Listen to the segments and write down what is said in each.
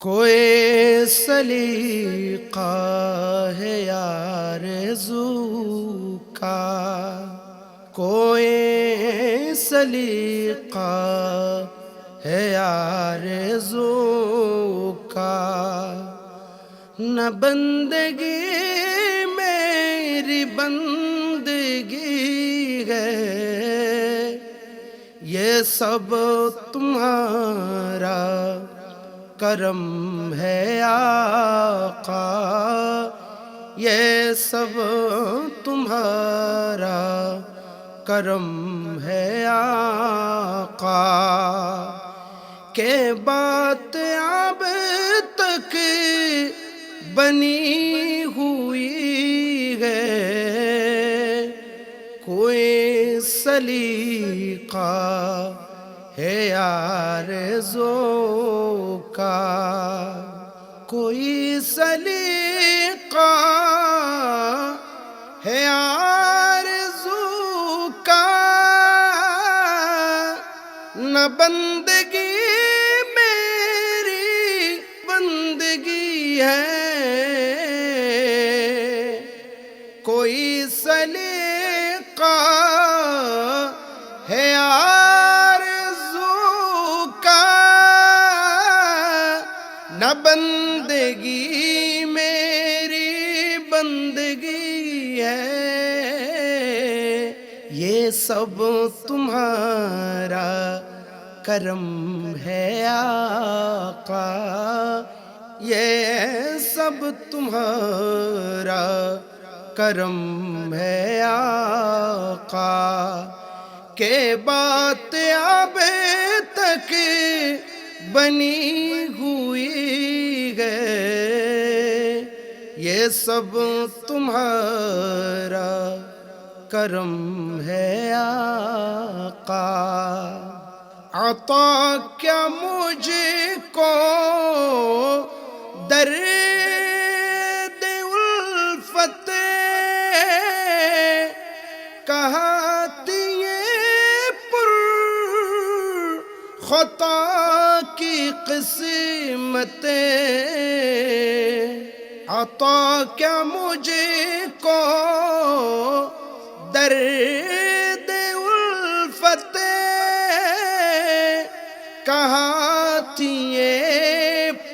کوئی سلیقہ ہے آرزو کا، کوئی سلیقہ ہے آرزو کا، نہ بندگی میری بندگی ہے، یہ سب تمہارا کرم ہے آقا، یہ سب تمہارا کرم ہے آقا، کہ بات اب تک بنی ہوئی ہے، کوئی سلیقہ ہے آرزو کا، کوئی سلیقہ ہے آرزو کا، نہ بندگی میری بندگی ہے، کوئی سلیقہ ہے نہ بندگی میری بندگی ہے، یہ سب تمہارا کرم ہے آقا، یہ سب تمہارا کرم ہے آقا، کہ بات اب تک بنی ہوئی ہے، یہ سب تمہارا کرم ہے آقا، عطا کیا مجھ کو درد الفت کہاتی پر خطا کی قسمت، عطا کیا مجھ کو درد الفت کہاتی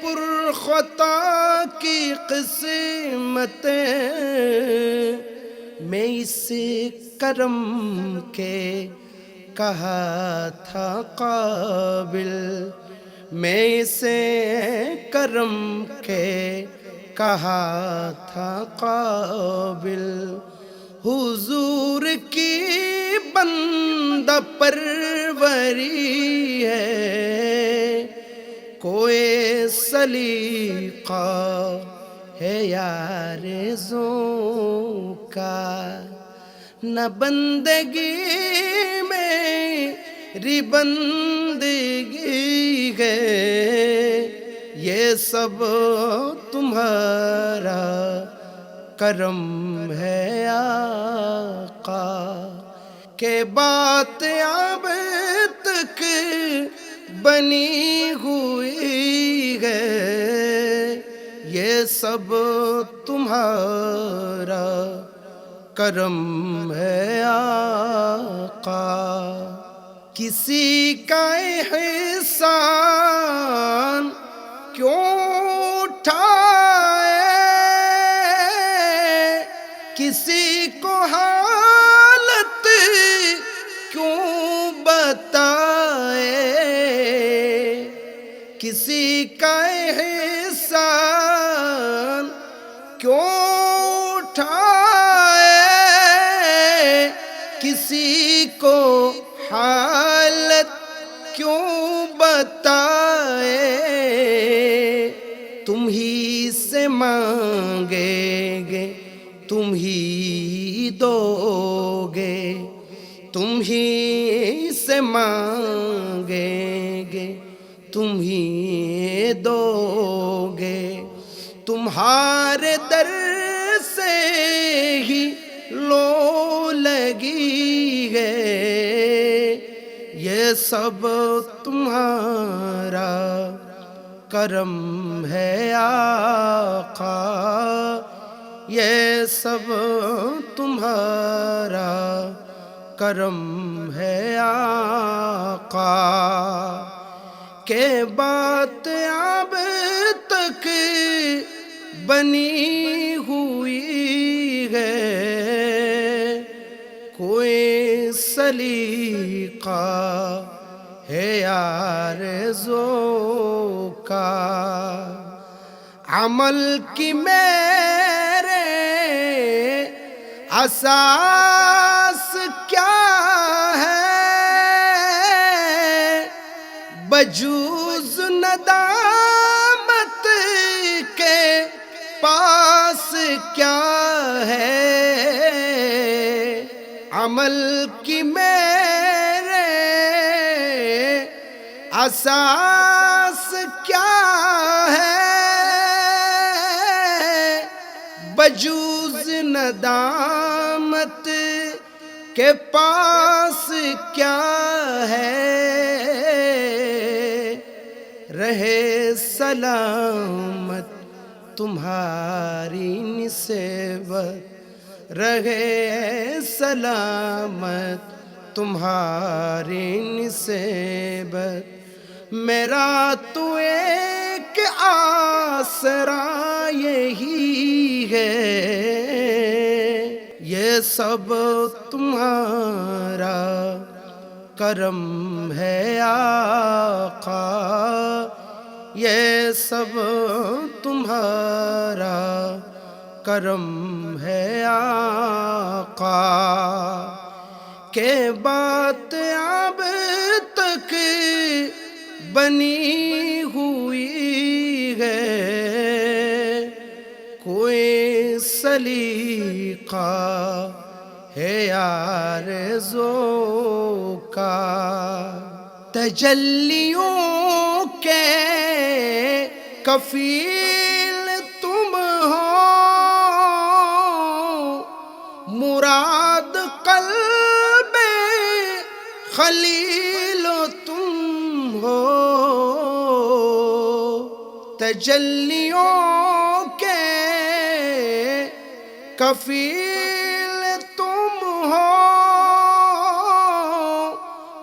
پر خطا کی قسمت، میں اس کرم کے کہا تھا قابل، میں اسے کرم کے کہا تھا قابل، حضور کی بندہ پروری ہے، کوئی سلیقہ ہے آرزو کا، نہ بندگی میری بندگی ہے، یہ سب تمہارا کرم ہے آقا، کہ بات اب تک بنی ہوئی ہے، یہ سب تمہارا کرم ہے آقا، کسی کا احسان کیوں اٹھائے، کسی کو حالت کیوں بتائے، کسی کا احسان کیوں اٹھائے، کسی کو حالت کیوں بتائے، تم ہی سے مانگیں گے تم ہی دو گے، تم ہی سے مانگیں گے تم ہی دو گے، تمہارے در سے ہی لو لگی ہے، یہ سب تمہارا کرم ہے آقا، یہ سب تمہارا کرم ہے آقا، کہ بات اب تک بنی ہوئی ہے، کوئی سلیقہ ہے آرزو کا، عمل کی میرے اساس کیا ہے، بجوز ندامت کے پاس کیا ہے، عمل کی میرے اساس کیا ہے، بجوز ندامت کے پاس کیا ہے، رہے سلامت تمہاری نسبت، رہے سلامت تمہاری نسبت، میرا تو ایک آسرا یہی ہے، یہ سب تمہارا کرم ہے آقا، یہ سب تمہارا کرم ہے آقا، کہ بات اب تک بنی ہوئی ہے، کوئی سلیقہ ہے آرزو کا، تجلیوں کے کفیل تم ہو، مراد قلب خلیل تم ہو، تجلیوں کے کفیل تم ہو،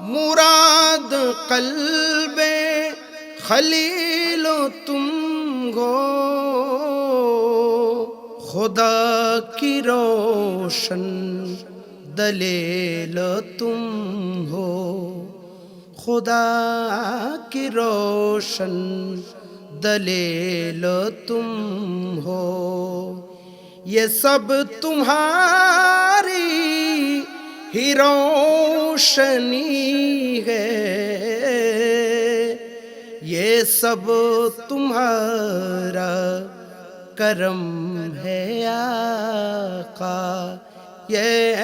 مراد قلب خلیل تم ہو، خدا کی روشن دلیل تم ہو، خدا کی روشن دلیل تم ہو، یہ سب تمہاری ہی روشنی ہے، یہ سب تمہارا کرم ہے آقا، یہ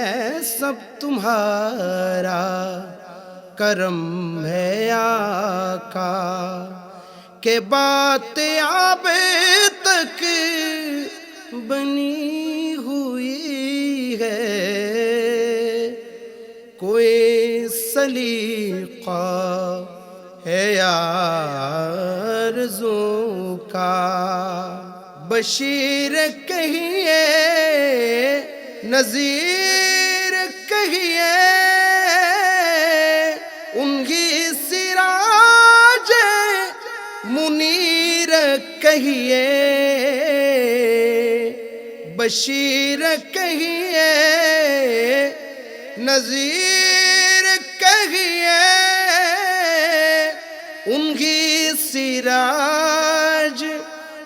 سب تمہارا کرم ہے آقا، کہ بات اب تک بنی ہوئی ہے، کوئی سلیقہ ہے آرزو کا، بشیر کہیے نذیر کہیے، انہی سراج منیر کہیے، بشیر کہیے نذیر کہیے، انہی سراج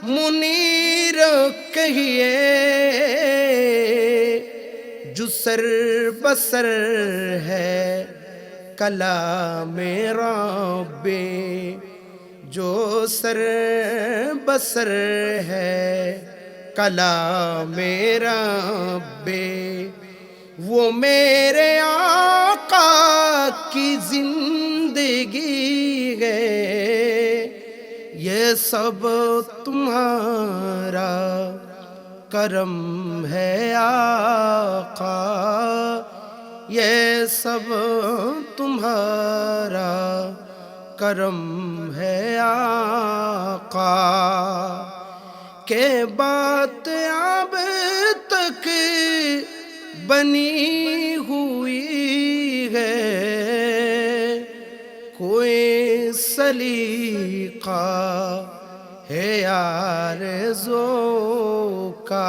منیر کہیے، جو سر بسر ہے کلام رب، جو سر بسر ہے کلام رب، وہ میرے آقا کی زندگی ہے، یہ سب تمہارا کرم ہے آقا، یہ سب تمہارا کرم ہے آقا کہ بات اب تک بنی ہوئی ہے، کوئی سلیقہ ہے آرزو کا۔